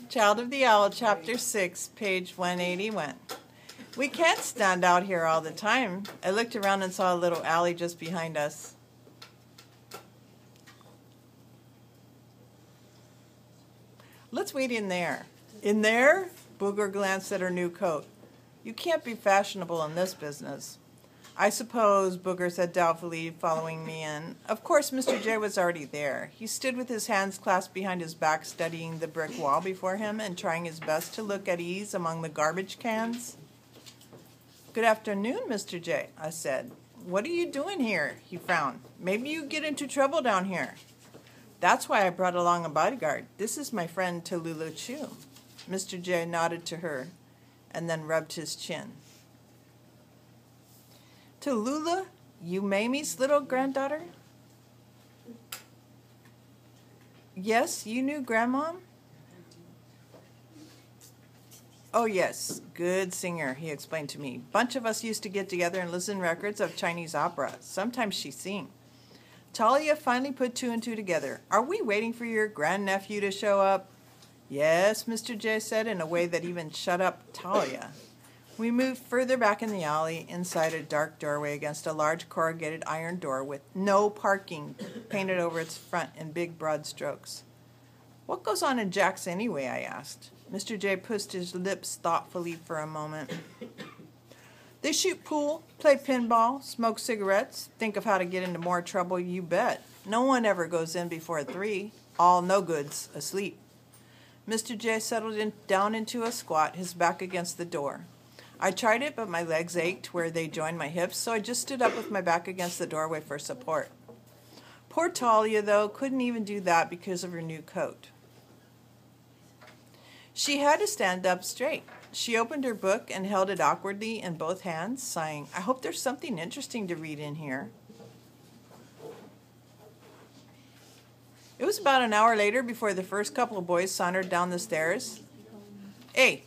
Child of the Owl, Chapter 6, page 181. We can't stand out here all the time. I looked around and saw a little alley just behind us. Let's wait in there. In there? Booger glanced at her new coat. You can't be fashionable in this business. I suppose, Booger said doubtfully, following me in. Of course, Mr. J was already there. He stood with his hands clasped behind his back, studying the brick wall before him and trying his best to look at ease among the garbage cans. Good afternoon, Mr. J, I said. What are you doing here? He frowned. Maybe you get into trouble down here. That's why I brought along a bodyguard. This is my friend Tallulah Chew. Mr. J nodded to her and then rubbed his chin. Tallulah, you Mamie's little granddaughter? Yes, you knew Grandmom? Oh yes, good singer, he explained to me. Bunch of us used to get together and listen to records of Chinese opera. Sometimes she sing. Talia finally put two and two together. Are we waiting for your grandnephew to show up? Yes, Mr. J said in a way that even shut up Talia. We moved further back in the alley, inside a dark doorway against a large corrugated iron door with "No Parking" painted over its front in big, broad strokes. What goes on in Jack's anyway, I asked. Mr. J pursed his lips thoughtfully for a moment. They shoot pool, play pinball, smoke cigarettes, think of how to get into more trouble, you bet. No one ever goes in before 3. All no-goods, asleep. Mr. J settled down into a squat, his back against the door. I tried it, but my legs ached where they joined my hips, so I just stood up with my back against the doorway for support. Poor Talia, though, couldn't even do that because of her new coat. She had to stand up straight. She opened her book and held it awkwardly in both hands, sighing, I hope there's something interesting to read in here. It was about an hour later before the first couple of boys sauntered down the stairs. Hey,